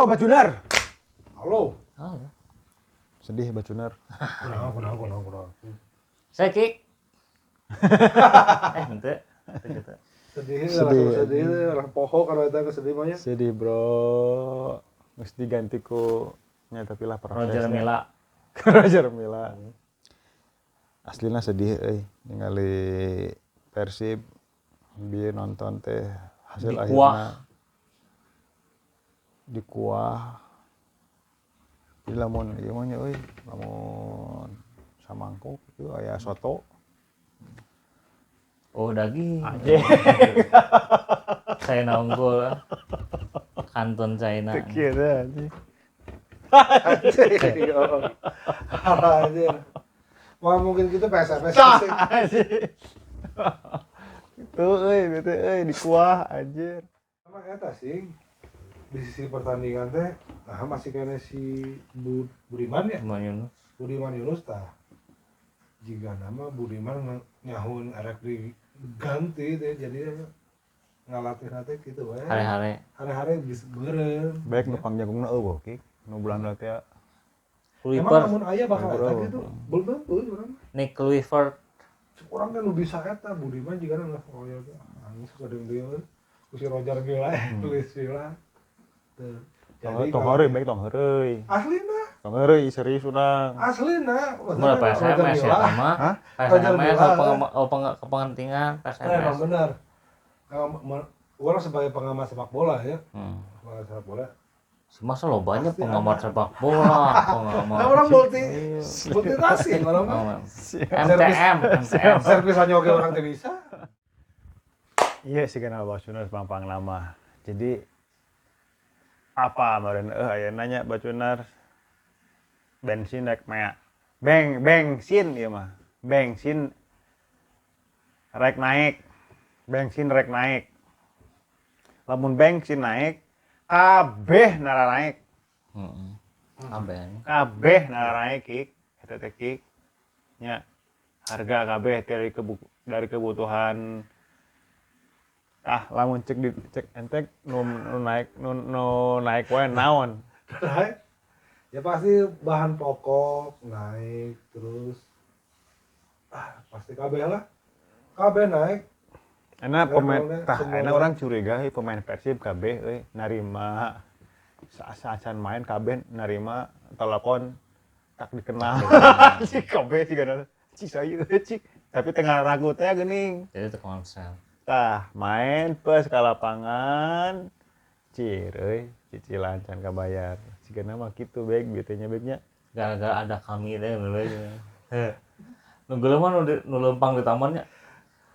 Halo Bajunar. Halo. Halo. Sedih Bajunar. Kunaon. Saya Kik. Henteu. Gitu. Sedih orang poho kalau eta sedih mah nya. Sedih bro. Geus diganti ku nya tapi lah Roger Milla. Roger Milla. Aslina sedih euy ningali Persib bieu nonton teh hasil akhirna di kuah. Jadi lamun ieu mah nya euy, lamun samangkok itu aya soto. Oh daging. Anjing. China unggul. Kanton China. Kira anjing. Anjir. Wah mungkin kita PSFS sih. Itu bete di kuah anjir. Sama eta sih. Di sisi pertandingan teh nah masih kena si Budiman ya. Budiman Yunus tah. Jika nama Budiman nyahun arek diganti teh jadi ngalatih teh gitu we. Hare-hare geus beureum. Baik nu pangjagungna eueuh Ki. Nu bulan teh Emang namun aya bakal eta gitu. Belum tentu urang. Nick Kluivert. Urang kan nu bisa eta Budiman jiga na royal teh. Anu suka deung ku si Roger Milla tulis Milla. Tuh. Jadi tong heureuy baik tong heureuy. Aslina. Tong heureuy serius urang. Aslina. Mulai PSMS ya sama. PSMS kepentingan PSMS. Emang benar. Orang sebagai pengamat sepak bola ya. Pengamat sepak bola. Masa lo banyak pengamat sepak bola, pengamat. Orang multitasking orang. MTM. Servis hanya oke orang teh bisa. Iya sih kenal Bajunar pampang nama. Jadi apa kemarin aya nanya Bajunar bensin rek mea. Bensin ieu mah. Bensin rek naik. Bensin rek naik. Lamun bensin naik, kabeh nara naik. Kabeh nara naik Kik. Eta teh Kik. Nya harga kabeh dari kebutuhan lamun cek entek nu naik wae naon. Ya pasti bahan pokok naik terus pasti kabeh lah. Kabeh naik. Enak enak orang curiga pemain Persib kabeh euy narima saat main kabeh narima telepon tak dikenal. Cik kabeh cigana cik sayu cik tapi tengah ragu teh geuning. Jadi itu konsep. Tah main pas ka lapangan cir euy cicilan can kabayar. Cigana mah kitu baik bitenya baiknya. Gara-gara ada kami teh leuy. Nu geuleuh mah nu lempang di tamannya.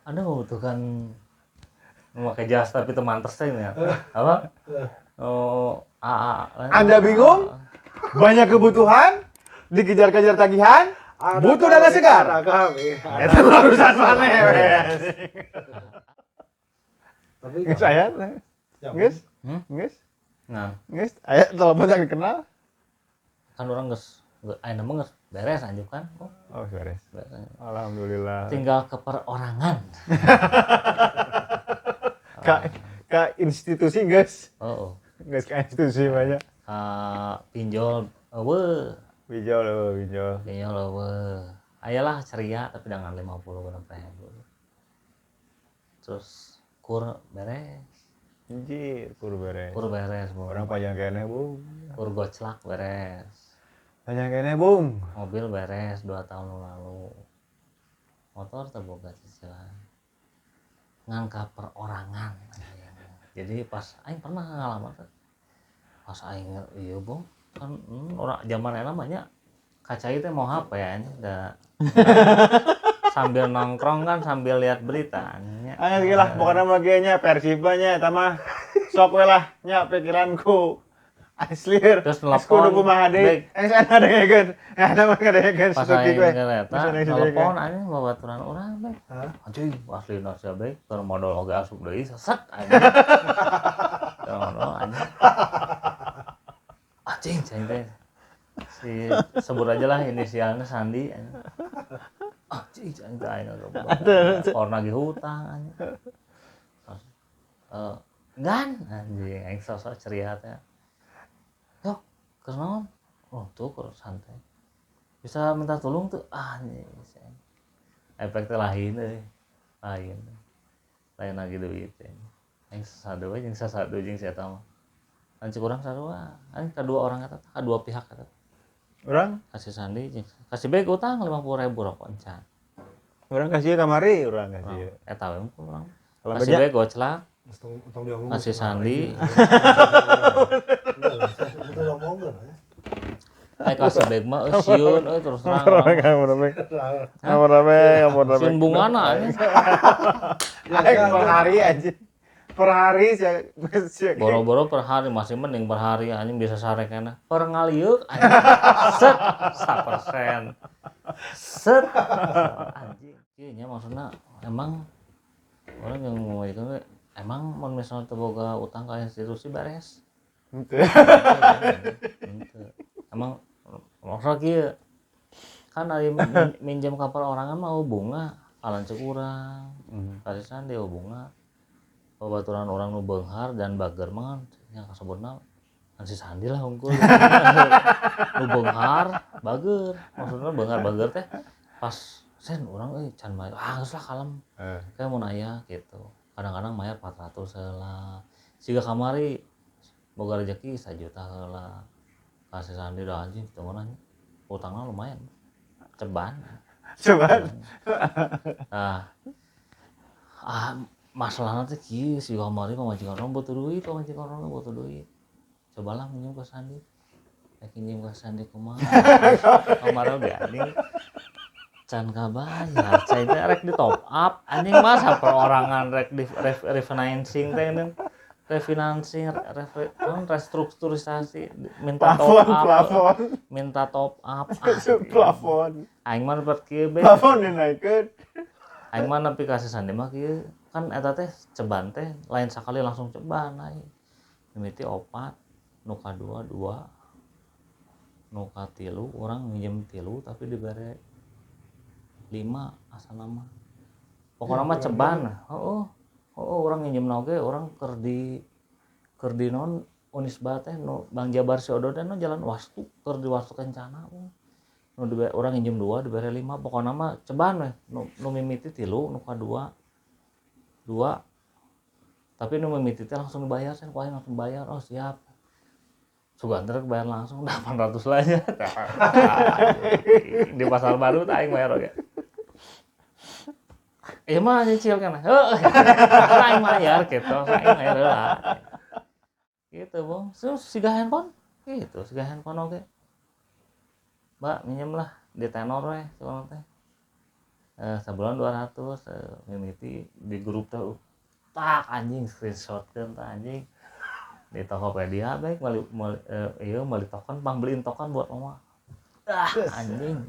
Anda membutuhkan memakai jas tapi teman teh ya. Apa? Oh, Anda bingung? Banyak kebutuhan, dikejar-kejar tagihan, butuh dana segar. Eta urusan maneh we. Tapi Geus aya. Geus? Geus? Nah, Geus aya telepon yang dikenal. kan orang geus ayeuna mah geus beres anjuk kan. Oh, beres. Alhamdulillah. Tinggal ke perorangan. Ka institusi geus. Oh. Geus ka institusi banyak. Pinjol eueuh. Pinjol. Pinjol eueuh. Ayalah ceria tapi dengan 50 ribu. Terus kur beres. Anjir, kur beres. Kur beres, Bu. Orang panjang keneh, Bung. Kur goclak beres. Panjang keneh, Bung. Mobil beres 2 tahun lalu. Motor terboga cicilan. Ngangka perorangan. Jadi pas aing pernah ngalaman pas aing ieu Bung kan orang zaman eta mah nya kacai teh mau HP ya da sambil nongkrong kan sambil lihat berita nya. Anya ge lah pokona mah ge nya Persibanya eta mah sok we lah nya pikiranku. Aslir. Terus nelpon. Kudu kumaha deui? Sana dengekeun. Eta mah ngadengekeun pas suki we. telepon anjing babaturan urang bae. Anjing asli sia bae keur modal oge asup deui sesek anjing. Anjing. Anjing cing teh. Sebut aja lah inisialnya Sandi anjing. Anjing cing teh aing or nagih hutang anjing. Gan anjing aing sosok ceria teh. karena tuh kurang santai bisa minta tolong tuh anjing efeknya lain lain lagi duit yang satu jeung sasadu jeung saya tahu kan kurang sarua kan kedua orang kata kedua pihak kata Orang kasih sandi jeung kasih baik utang 50.000 rokok encan orang kasih kamari orang kasih. eta we urang Kalau kasih beja baik goclak Utang dia ngomong. kasih sandi Itu ngomongin ya. kasih baik mah sieun terus terang kamu rame. sieun bungana Per hari aja. Per hari sih. boro-boro per hari masih mending per hari anjing bisa sarekana per ngaliuk anjing set 1%. Set anjing ieu nya maksudna emang orang yang ngomong itu emang mun misalnya teu boga utang ka institusi beres Henteu. emang maksudnya kieu kan ari minjem ka perorangan mah bunga alan cek urang kasih sandi bunga babaturan orang nu beunghar dan bager mah nya kasebutna kasih sandi lah unggul nu beunghar bager maksudna beunghar bager teh pas sen urang can bayar geus lah kalem kayak mun aya gitu kadang-kadang mayar 400 heula siga kamari boga rezeki 1 juta heula kasih sandi dah anjing teu nanya utangna lumayan ceban nah masalahnya teh kieu si kamari pamajikan orang butuh duit cobalah minjem ke sandi minjem ke sandi kumaha kamari ge anjing can kabayar cai teh rek di top up anjing masa perorangan rek di refinancing teh restrukturisasi minta top up Plafon. aing mah dapat kieu be Plafon dinaikeun. aing mah nepi ka sandi mah kieu kan eta teh ceban teh lain sakali langsung ceban aing mimiti 4 nu kadua 2 nu katilu urang minjem 3 tapi dibere 5 asalna mah pokona mah ceban urang nginjem oge urang keur di non Unisba teh nu Bang Jabar si Odo teh nu jalan wastu keur di wastu kencana nu dibere urang nginjem 2 dibere 5 pokona mah ceban we nu mimiti 3 nu kadua 2 tapi nu mimiti teh langsung dibayar sen ku aing langsung bayar oh siap Suganter bayar langsung 800 lah ya di pasar baru teh aing bayar oge ieu mah nyicil kan aing bayar gitu aing bayar lah gitu bong terus siga handphone gitu siga handphone oge mbak minjem lah di tenor we soalna teh sebulan 200 mimiti di grup teh tak anjing screenshotkeun teh anjing di Tokopedia baik meuli token pangbeliin token buat mama anjing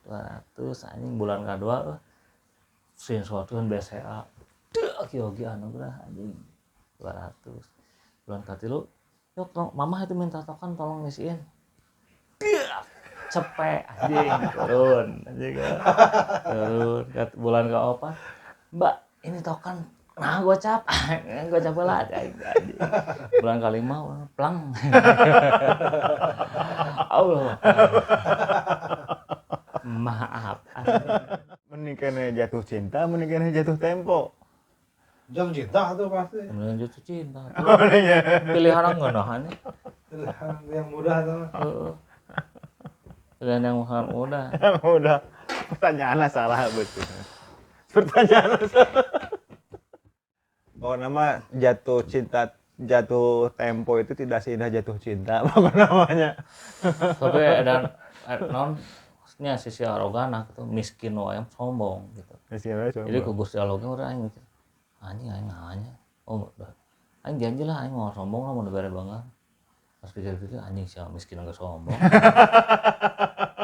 200 anjing bulan kedua screenshotkeun BCA kieu ge anu gerah anjing 200 bulan katilu yuk mama itu minta token tolong ngisiin cepet anjing turun bulan ke-4 mbak ini token nah gocap lah anjing bulan ke-5 plang Allah maaf Mending kena jatuh cinta, mending kena jatuh tempo. Jatuh cinta tuh pasti. mending jatuh cinta Oh iya. pilihan ngeunahan Pilihan yang mudah tuh. pilihan yang mudah Udah. Pertanyaannya salah betul. Pertanyaan salah. Oh nama jatuh cinta, jatuh tempo itu tidak seindah jatuh cinta, apa namanya? tapi dan non-nya sisi arogan gitu miskin wae sombong gitu. Jadi ku Gusti Allah ge urang aing mikir anjing oh udah aing janji lah aing mau sombong lah mau dibere banget. Pas pikir-pikir anjing sia miskin enggak sombong.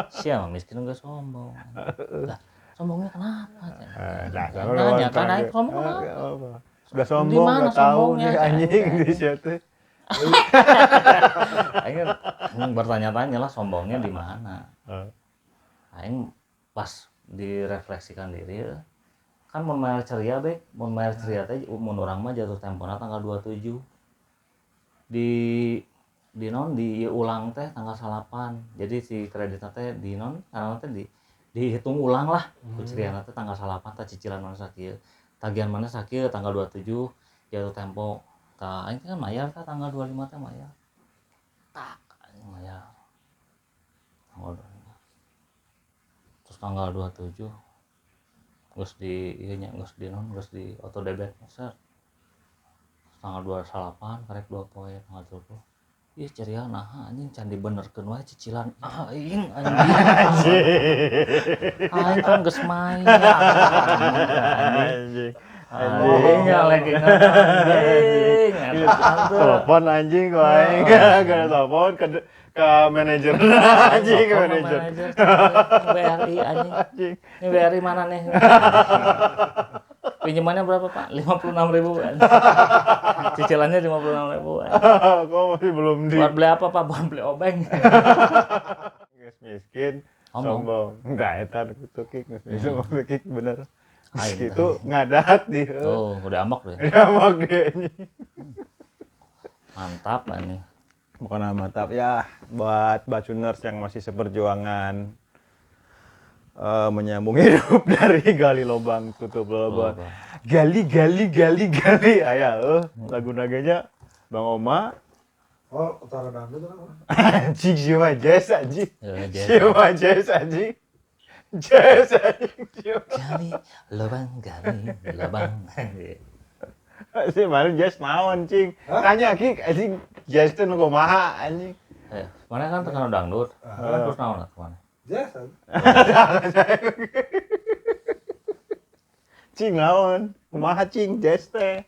Sia miskin enggak sombong. Lah sombongnya kenapa? Nanya kan aing sombong kenapa? Sudah sombong enggak tahu nih anjing di situ. Aing bertanya-tanya lah sombongnya di mana. Aing pas direfleksikan diri kan mun mayar ceria be mun mayar ceria teh mun urang mah jatuh tempona tanggal 27 di diulang teh tanggal 8. Jadi si kreditna teh karena teh dihitung ulang lah. Kuciriana teh tanggal 8 teh cicilan mana sakieu. Tagihan mana sakieu tanggal 27 jatuh tempo. Tah aing kan mayar teh tanggal 25 teh mayar. Tak aing mayar. Terus tanggal 27 geus di ieu nya geus di auto debit ser. Tanggal 28 karek 2 poe tanggal 30. Ih ceria naha anjing can dibenerkeun wae cicilan aing anjing. Aing kan geus main anjing. Anjing lagi anjing. Telepon anjing kok aing gara telepon ke manajer anjing ke manajer. BRI anjing. Ini BRI mana nih? Pinjamannya berapa Pak? 56.000 cicilannya 56.000 Kok masih belum buat beli apa Pak? Buat beli obeng. Geus miskin sombong enggak eta kitu kick geus kick bener itu ngadat di tuh udah amok deh mantap ini bukan mantap ya buat bacuners yang masih seperjuangan menyambung hidup dari gali lubang tutup lubang gali aya lagu naganya Bang Oma utara dangdut apa? Anjing siapa jazz anjing gali lubang si baru jazz naon cing tanya ki anjing jazz teh nu kumaha anjing mana kan terkenal dangdut terus naon kemana Jazz cing naon kumaha cing jazz teh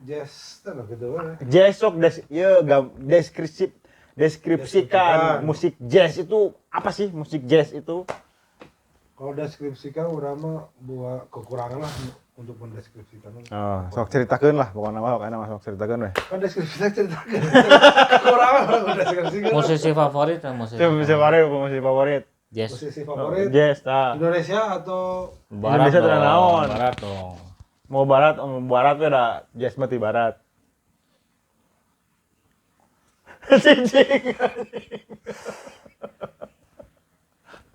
gitu kan. Jazz sok deskripsikan musik jazz itu apa sih musik jazz itu? Kalau deskripsikan urang mah buat kekurangan lah untuk mendeskripsikan. Oh, sok ceritakeun lah pokokna mah kana sok ceritakeun we. Kan deskripsikan ceritakeun. Kekurangan lah mendeskripsikan. Musisi favorit jazz. Musisi favorit jazz tah. Indonesia atau Barat Indonesia teh naon? Barat dong. Mau barat we da jazz mah ti barat. Cing.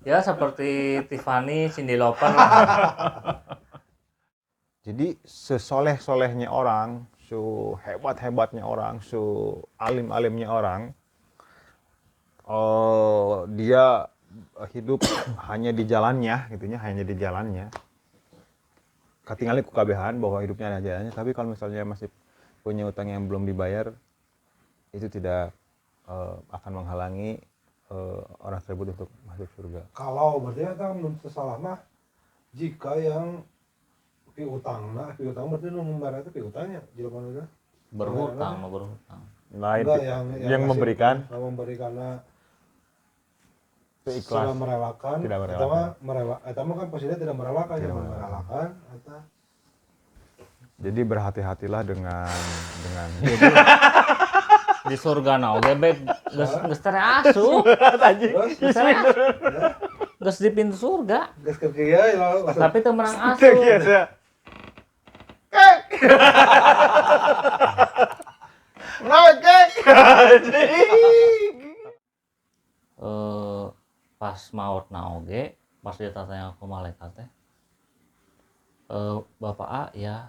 Ya seperti Tiffany, Cyndi Lauper lah. Jadi sesoleh-solehnya orang, hebat-hebatnya orang, alim-alimnya orang, dia hidup hanya di jalannya, gitunya, hanya di jalannya. Ketinggalan kukabehan bahwa hidupnya ada jalannya, tapi kalau misalnya masih punya utang yang belum dibayar, itu tidak akan menghalangi orang tersebut untuk masuk surga. Kalau berarti kan menurut salah mah jika yang piutang berarti nu membayar itu piutangnya jawaban udah berhutang. Lain yang memberikan ikhlas merelakan tidak merelakan eta mah kan posisinya tidak merelakan yang merelakan eta. Jadi berhati-hatilah dengan di surga na oge bae geus teh asup geus di pintu surga geus ke kieu tapi teu menang asup pas maut na oge pas ditatanya ku malaikat teh Bapak A ya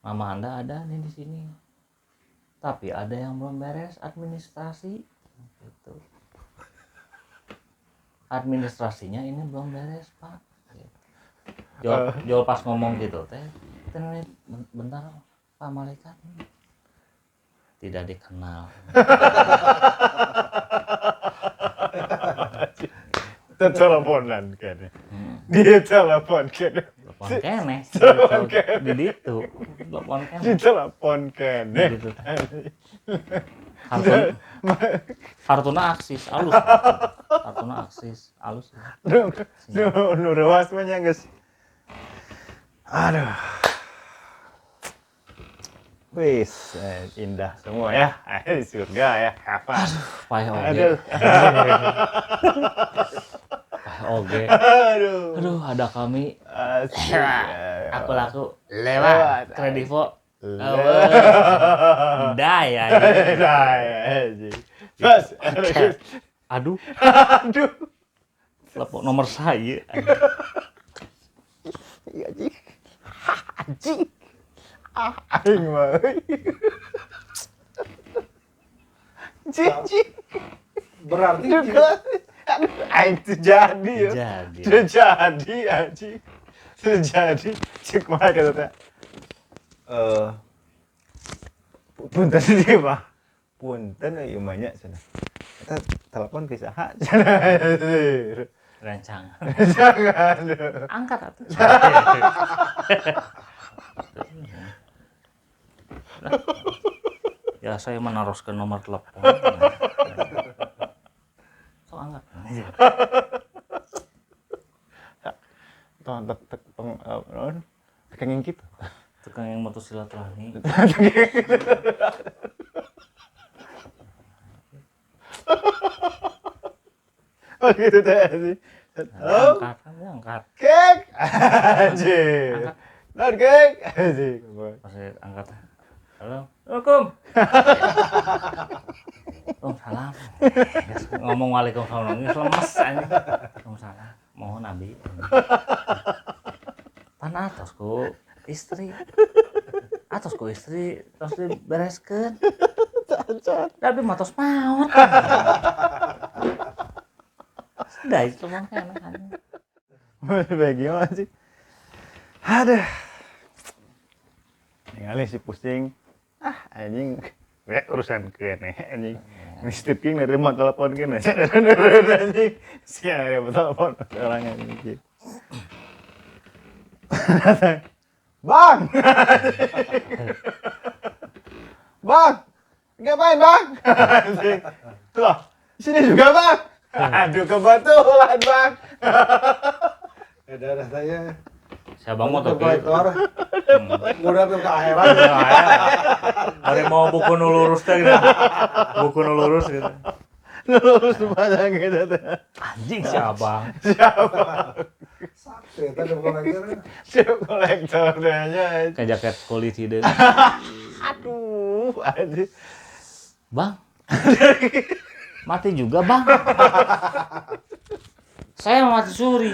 nama Anda ada nih di sini. Tapi ada yang belum beres administrasi gitu. Administrasinya ini belum beres Pak gitu. Jol pas ngomong gitu teh bentar Pak Malaikat tidak dikenal. Teleponan kayaknya. Dia telepon kayaknya. Telepon kene. Di ditu. Telepon kene. Di telepon kene. Hartuna aksis alus. Nu rewas mah nya geus. Aduh. Wis, indah semua ya. Di surga ya. Apa? Payah oge. Oke. Aduh, ada kami. Asik. Aku laku lewat Kredivo Dah ya. Terus, Aduh, aduh, telepon nomor saya. anjing, anjing, aing mah, anjing, Berarti juga, aduh, aing terjadi ya, Jadi. terjadi anjing, terjadi, cek mah kata teh, punten sih mah, punten ieu mah nya cenah, kita telepon ke saha cenah. Rancang. Jangan. Angkat atuh. Ya saya meneruskan nomor telepon. So angkat. Tong tekeng gitu. Tukang yang mutus silaturahmi. Oh gitu teh sih. Angkat, angkat. Kek. Anjir. Non kek. Anjir. Pas saya angkat. Halo. Assalamualaikum. Waalaikumsalam. Ngomong waalaikumsalam ini lemes aja. Waalaikumsalam. Mohon Nabi. Pan atosku istri. Atosku istri terus dibereskeun. Tapi matos maot. Sudah itu mah kan. Bagaimana sih? Aduh. Ningali si pusing. Anjing. Urusan kene anjing. Mistip king nerima telepon kene. Anjing. Sia ya telepon orang anjing. Bang. Bang. Ngapain, Bang? Anjing. Tuh. Sini juga, Bang. Aduh kebetulan, Bang. daerah saya Sabang mau tapi kolektor udah ke akhirat. Hari mau buku nu lurus teh gitu. Buku nu lurus gitu. Lurus sepanjang gitu teh. Anjing si Abang. Sakti tadi kolektor. Siap kolektor teh nya. Kayak jaket kulit hideung. Aduh, anjing. Bang. Mati juga, Bang. Saya mati suri.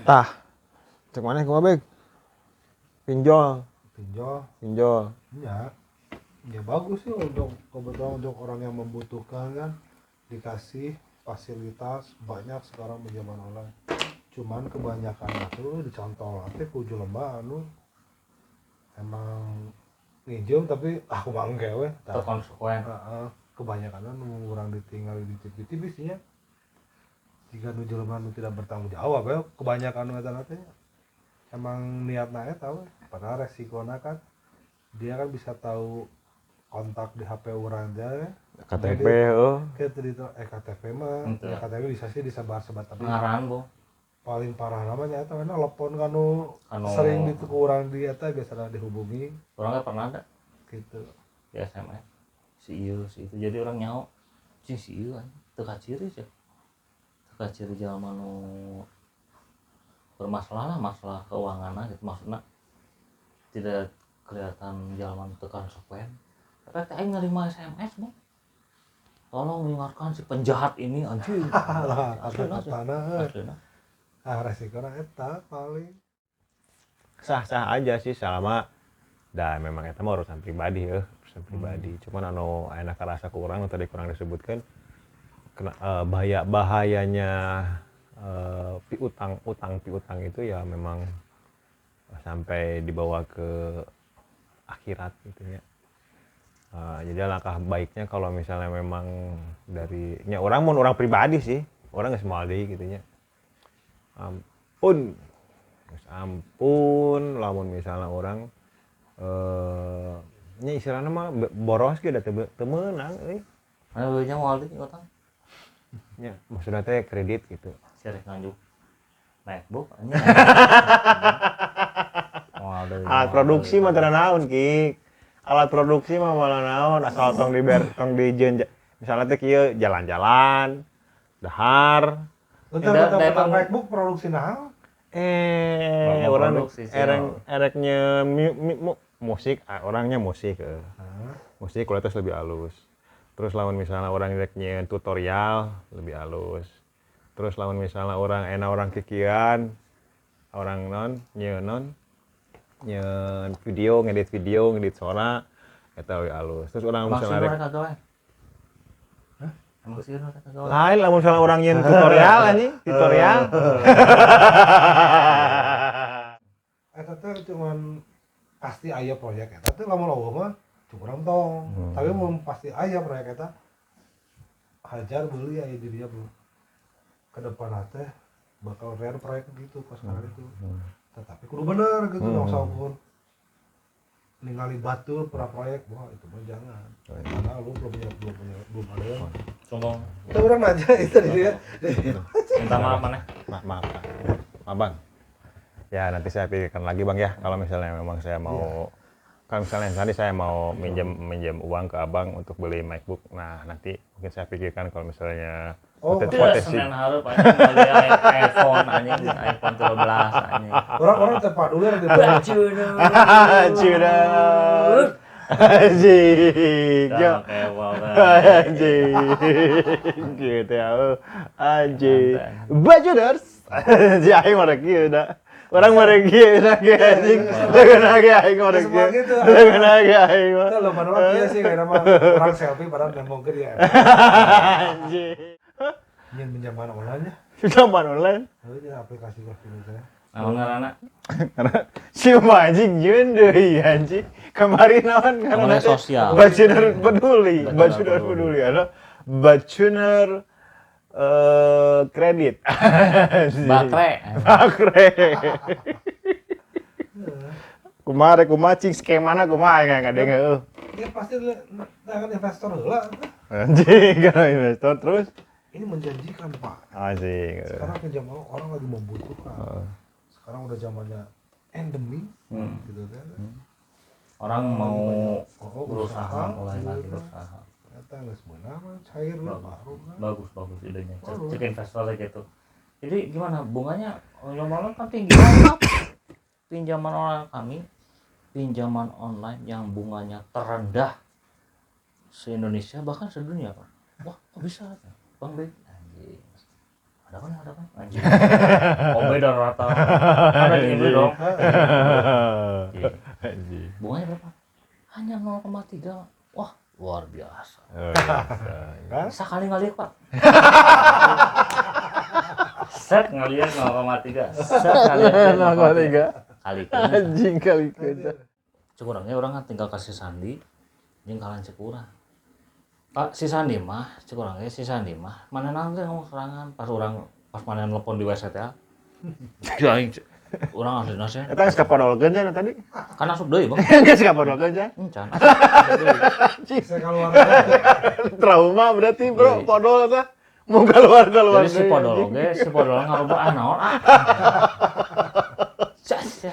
Tah. Cek mana kumaha, Beg? Pinjol. Pinjol ya bagus sih untuk kebetulan untuk orang yang membutuhkan kan dikasih fasilitas banyak sekarang di zaman online. Cuman kebanyakan itu dicantol nanti kuju lembah anu emang nginjem tapi aku mah engke we Terkonsekuen. kebanyakan orang ditinggal di TV sih ya jika nu jelema nu tidak bertanggung jawab ya kebanyakan nu eta teh emang niatna eta we padahal resikonya kan dia kan bisa tahu kontak di HP orang aja ya KTP oh. KTP mah ya KTP bisa sih disebar-sebar tapi Ngaran, Bu. paling parah namanya eta we telepon kanu sering dituku urang di eta biasanya dihubungi Orangnya pernah ada gitu di SMS. Si itu jadi orang nyaho. Cing si ieu kan teu kaciri sih. Teu kaciri jalma nu bermasalah lah masalah keuangan gitu maksudnya tidak kelihatan jalma teu konsekuen. Tapi aing nerima SMS, Bang. Tolong ingatkan si penjahat ini anjing. lah kata-katana Aslina. resikonya eta paling Sah-sah aja sih selama dah memang eta mah urusan pribadi ya, urusan pribadi. Cuman anu enak rasa kurang tadi kurang disebutkan kena bahayanya piutang itu ya memang sampai dibawa ke akhirat gitu ya. Jadi langkah baiknya kalau misalnya memang dari orang pribadi sih, orang geus moal deui gitu nya. Ampun lamun misalnya orang nya istilahna mah boros ge da teu meunang euy. Anu nya moal deui utang. Nya maksudna teh kredit gitu. Sireh nganjuk MacBook anjing. Moal deui. Alat produksi mah teu naon ki. Alat produksi mah malah naon asal tong dijeun misalnya teh kieu jalan-jalan dahar untuk MacBook produksi naon orang produksi sih, ereknya musik, orangnya musik. Musik kualitas lebih halus. Terus lawan misalnya orang ereknya tutorial lebih halus. Terus lawan misalnya orang kikian, orang nyen video, ngedit suara, eta lebih halus. Terus orang misalnya emang sih orang kata gawe. lain lah misalnya orang nyen tutorial anjing, tutorial. Eta teh cuman pasti aya proyek eta teh lamun eueuh mah cukup tong. Tapi mun pasti aya proyek eta hajar beli aya di dia bro. Ke depan teh bakal rare proyek gitu pas kali itu. Tetapi kudu bener gitu dong saupun ningali batur pra proyek, wah itu mah jangan. Karena lu belum ada yang Sombong. itu orang aja itu dia. Minta maaf mana? Maaf Bang. Ya nanti saya pikirkan lagi Bang ya, kalau misalnya memang saya mau kalau misalnya tadi saya mau minjem uang ke Abang untuk beli MacBook. Nah, nanti mungkin saya pikirkan kalau misalnya potensi. Senin hareup anjing beli iPhone anjing, iPhone 13 anjing. Orang tepat dulu yang di Curang. Anjing. Anjing. Gitu ya. Anjing. Bajuders. Si aing mah rek kieu da. Orang mah rek kieu da anjing. Leungeun ge aing mah rek kieu. Leungeun ge aing mah. Itu lo mana kieu sih kayak nama orang selfie padahal nembong ke dia. Anjing. Nyen pinjaman online nya. Pinjaman online. Heuh ya aplikasi itu teh. Naon ngaranna? Karena si anjing nyeun deui anjing. Kemarin naon Namanya sosial. Bacuner peduli ada Bacuner kredit. Bakre. Kumaha cing skemana kumaha enggak heeh. Dia pasti dengan investor heula. Anjing karena investor terus Ini menjanjikan Pak. anjing. Sekarang kan zaman orang lagi membutuhkan. Sekarang udah zamannya endemi gitu kan. Orang mau berusaha, mulai lagi berusaha. Ternyata nggak sebenarnya cair lah baru kan. Bagus idenya. Cek investor gitu. Jadi gimana bunganya? Ngomong kan tinggi banget. Pinjaman online kami, pinjaman online yang bunganya terendah se-Indonesia bahkan sedunia Pak. Wah kok bisa? Bang Bek, anjing. Ada kan? Anjing. Oh beda rata. Ada di Indo dong. Anjing. Bunganya berapa? Hanya 0,3. Wah, luar biasa. Kan? Sekali ngaliuk Pak. Set ngaliuk 0,3. Set ngaliuk 0,3. Kali Anjing kali kita. Cekurangnya orang kan tinggal kasih sandi, jeung kalan cekurang. Pak si Sandi mah, cekurangnya si Sandi mah, mana nanti ngomong serangan pas mana nelpon di WC teh. Urang asli nasi. Eta geus kapodolkeun cenah tadi. Kan asup deui, Bang. Geus kapodolkeun cenah. Encan. Saya keluar. Trauma berarti bro, podol eta. Mau keluar Jadi si podol oge, si podol ngarubah naon ah. Cas.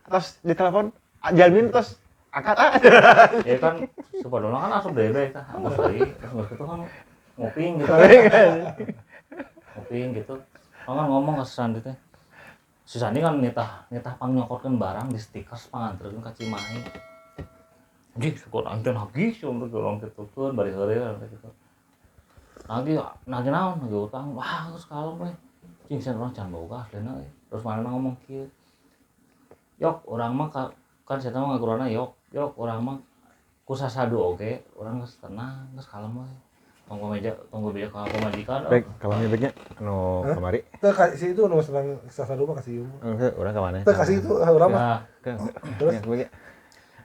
Terus ditelepon, Jalmin terus angkat Ya kan si podol kan asup deui tah. Angkat deui, terus geus kitu kan ngoping gitu. Ngoping gitu. Kan ngomong ke si Sandi teh. Si Sandi kan nitah pangnyokorkeun barang di stiker panganterkeun ka Cimahi. Anjing syukur anjeun hagis untuk orang kitukeun bari heureuy gitu. Nagi naon nagi utang. Wah, geus kalem we. Cing sen urang can boga aslina we. Terus manehna ngomong kieu. Yok, urang mah kan saya mah ngagurana yok urang mah ku sasadu oge, urang geus tenang, geus kalem we. Tunggu beja ka pamajikan. Baik, kalamnya baiknya anu kamari. Teu kasih itu nu senang sasadu mah kasih ieu. Heuh, urang ka mana? Teu kasih itu urang mah. Terus baiknya.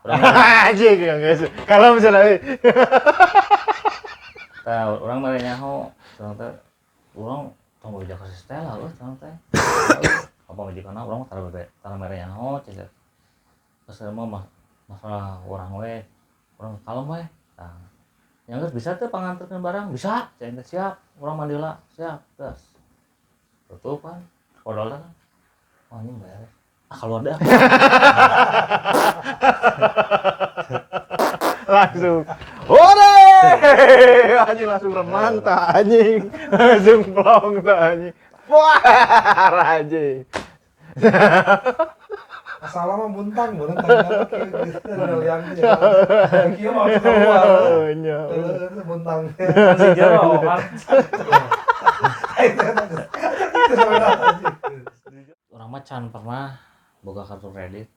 Anjing geus. Kalem cenah we. Tah, urang mere nyaho, cenah teh urang tong beja ka Stella euy cenah teh. Apa majikanna urang mah tara mere nyaho cenah. Pas mah masalah urang we, urang kalem we. Tah. Yang bisa teh panganterkeun barang bisa, cenah siap, urang mandi heula, siap, gas. Tutup kan, podolna kan. Oh ini beres. Keluar dah. Langsung. Ore! Anjing langsung remang tah anjing. Langsung plong tah anjing. Wah, raje. Masalah mah muntang, bener tanya kieu liangnya. Kieu mau keluar. Oh, nya. Muntang. Si jero kan. Orang mah can pernah boga kartu kredit.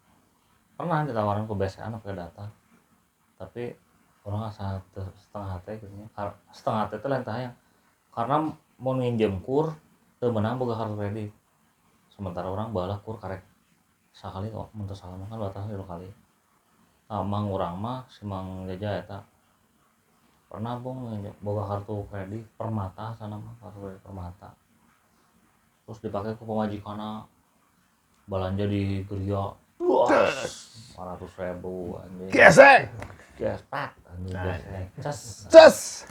Pernah ditawarin ke BCA pakai data. Tapi orang asa setengah hati gitu nya. Setengah hati itu lain tayang. Karena mau nginjem kur teu meunang boga kartu kredit. Sementara orang balah kur karek sakali kok mun teu salah kan batasan 2 kali. Mang urang mah si Mang Jaja eta pernah boga kartu kredit Permata sana mah kartu kredit Permata. Terus dipakai ke pemajikanna belanja di geria 400.000 anjing. Gesek. Gesek anjing gesek. Ces.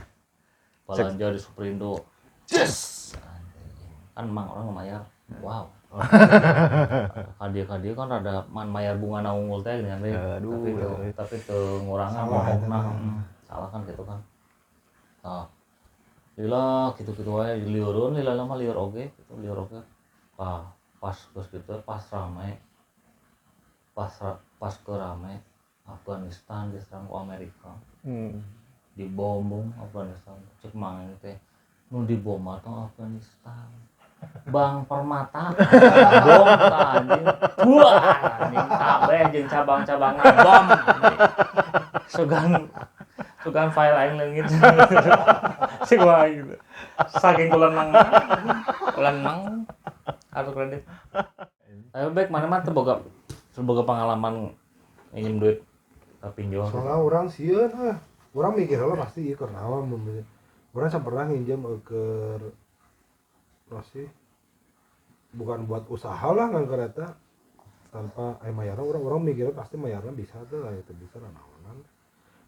Belanja di Superindo. Ces. Kan mang orang ngemayar. Wow. Kadia kan rada mayar bunga na unggul teh gini Aduh, tapi teu ngurangan salah kan gitu kan. Nah, lila gitu-gitu wae liurun lila mah liur oge gitu liur oge. Pas geus kitu pas rame. Pas ke rame Afghanistan diserang ku Amerika. Dibom Afghanistan. Cek mang teh nu dibom atau Afghanistan. Bang Permata bom anjing wah anjing kabeh jeung cabang-cabangna bom sugan file aing leungit sing wae gitu saking kulenang kartu kredit ayo baik mana mah teu boga pengalaman nginjem duit ka pinjol Soalnya orang sieun orang mikir lah pasti ieu keur naon mun urang pernah nginjem keur masih bukan buat usaha lah ngangker eta tanpa mayarna orang mikirnya pasti mayarna bisa tuh itu bisa naonan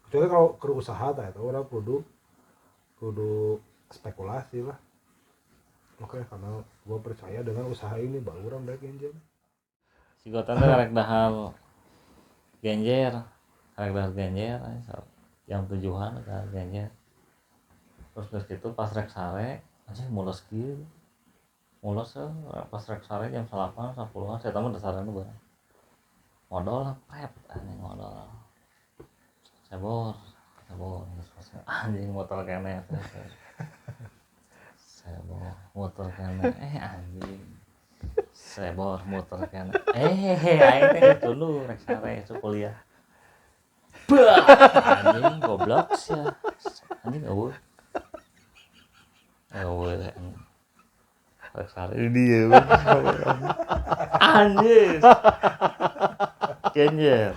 kecuali kalau ke usaha tah eta orang kudu spekulasi lah. Oke, karena gua percaya dengan usaha ini baru orang baik nginjem si gotan teh karek dahar genjer yang tujuan ka genjer terus gitu pas rek sare anjing mules kieu mules pas rek sare jam 8 10-an saya tamu dasarna bareng modal prep anjing modal sabor anjing motor kene sabor motor kene anjing sabor motor kene aing teh dulu rek sare su kuliah bah anjing goblok sia anjing eueuh rek sare dia anjing kenjer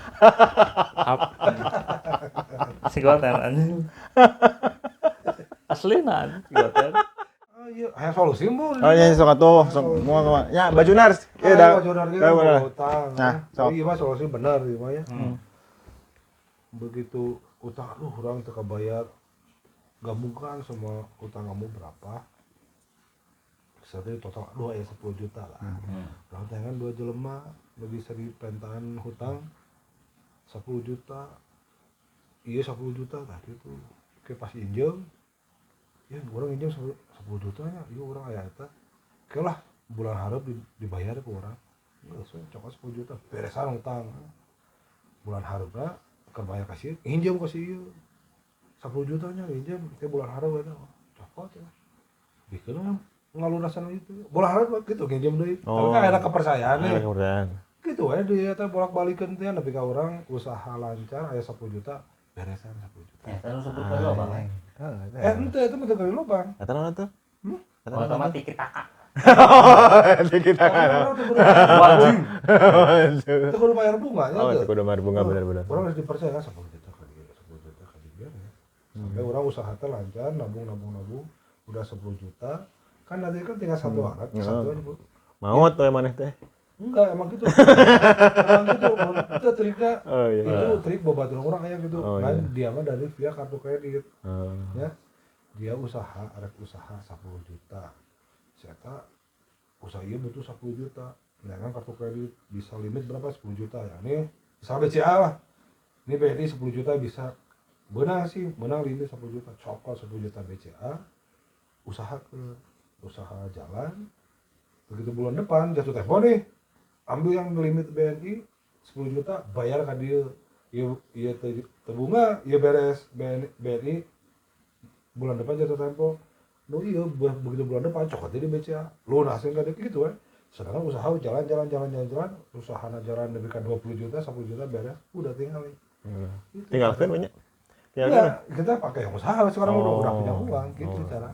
si goten anjing aslina anjing si goten iya aya solusi mun Oh iya sok atuh, sok moal nya bajunar. Ieu da. Utang. Nah, sok. Iya mah solusi bener ieu mah ya. Begitu utang urang teu kabayar gabungkan semua utang kamu berapa satu total ya 10 juta lah. Urang teh kan 2 jelema lebih seri pentaan hutang 10 juta. Iya 10 juta tah gitu. Oke pas injem ya urang injem 10 juta nya ieu urang aya eta. Oke lah bulan hareup dibayar ke urang. Geus we coba 10 juta beresan hutang. Bulan hareupna keur bayar ka sieu injem ka sieu 10 juta nya injem teh bulan hareup eta cokot ya. Bikeun ngalurasan itu. Bulan hareup gitu nginjem deui. Tapi kan ada kepercayaan nih. Gitu we dia teh bolak-balikeun teh nepi ka urang usaha lancar aya 10 juta beresan 10 juta. ya kan sebut lo bang Ente itu mah teu kali lobang. Eta naon tuh? otomatis kita Kita kan. wajib Itu kudu bayar bunganya Oh, tuh. itu kudu bayar bunga bener-bener. Orang harus dipercaya 10 juta kali 10 juta kali biar ya. Sampai orang usaha teh lancar nabung udah 10 juta. Kan nanti kan tinggal satu anak, satu Bu. Mau tuh yang maneh teh. Enggak, emang gitu. Emang gitu. Itu triknya. Oh iya. Itu trik babaturan orang aya gitu. Oh, Kan iya. dia mah dari via kartu kredit. Oh. Ya. Dia usaha 10 juta. Saya usaha ieu butuh 10 juta. Nah, kan kartu kredit bisa limit berapa? 10 juta ya. Nih, misalnya BCA lah. Ini BRI 10 juta bisa benang limit 10 juta. Cokot 10 juta BCA. Usaha jalan Begitu bulan depan jatuh tempo nih, ambil yang limit BNI 10 juta, bayar ke dia. Iya bunga, iya beres BNI bulan depan jatuh tempo. Iya begitu bulan depan cokot jadi BCA. Lunasin kan gitu kan. Sedangkan usaha jalan, usaha jalan lebih ke 20 juta, 10 juta beres, udah tinggal nih. Gitu, Tinggalkan banyak. Ya, kita pakai yang usaha sekarang udah punya uang gitu cara.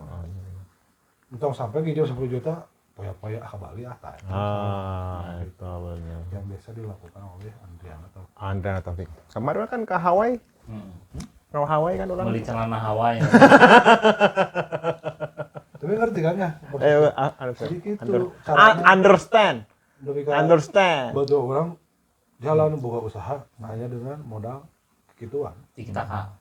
Entah sampai gitu 10 juta, poya-poya kembali tanya. Itu awalnya. Yang biasa dilakukan oleh Andriana atau Andriana Taufik. Kemarin kan ke Hawaii. Ke Hawaii kan orang. Beli celana Hawaii. tapi ngerti kan ya? Sedikit tuh Understand. Betul orang jalan buka usaha hanya dengan modal kekituan. Tiki-taka.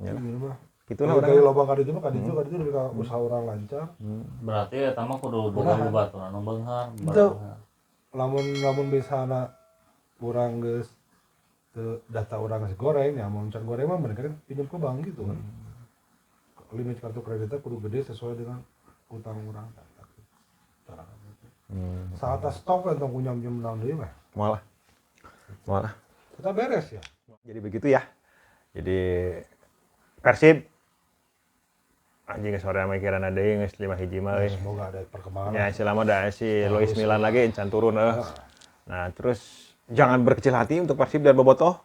Ya. Gini mah. Itulah Dari orang. lobang kali itu lebih ke usaha orang lancar. Berarti eta mah kudu boga baturan nu beunghar. Itu lamun bisa anak urang geus data orang geus goreng ya mun can goreng mah mereka kan pinjam ke bank gitu kan. Limit kartu kreditnya kudu gede sesuai dengan utang urang. Cara gitu. Saat stok entong punya pinjam naon deui mah. Malah. Kita beres ya. Jadi begitu ya. Jadi Persib anjing sore mikiran ada yang 5 hiji mah euy. Semoga ada perkembangan. Ya selama ada si Luis Milan lagi encan turun Nah, terus jangan berkecil hati untuk Persib dan Bobotoh.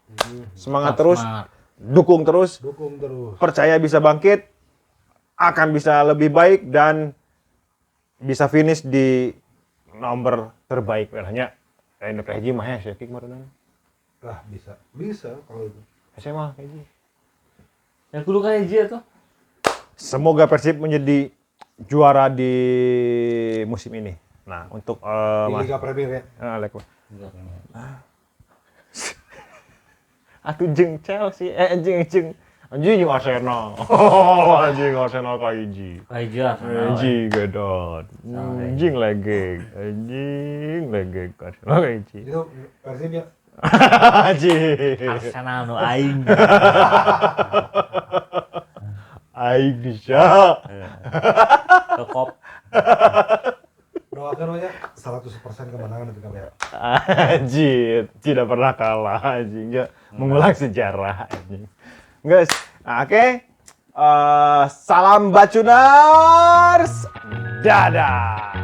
Semangat terus. Dukung terus. Percaya bisa bangkit. Akan bisa lebih baik dan bisa finish di nomor terbaik hanya Indonesia hiji mah ya sih kemarin. Lah bisa kalau itu. SMA hiji. Ya kudu ka hiji atuh. Semoga Persib menjadi juara di musim ini. Nah, untuk di Liga Premier ya. Atuh jeung Chelsea, anjing Arsenal. Anjing Arsenal ka hiji. Ka hiji Arsenal. Anjing gedot. Anjing legeg Arsenal ka hiji. Itu Persib ya. Anjing. Arsenal nu aing. Aing bisa. Tekop. Doakan aja 100% kemenangan untuk kami. Anjir, tidak pernah kalah anjing. Ya, mengulang sejarah anjing. Guys, oke. Salam Bacunars. Dadah.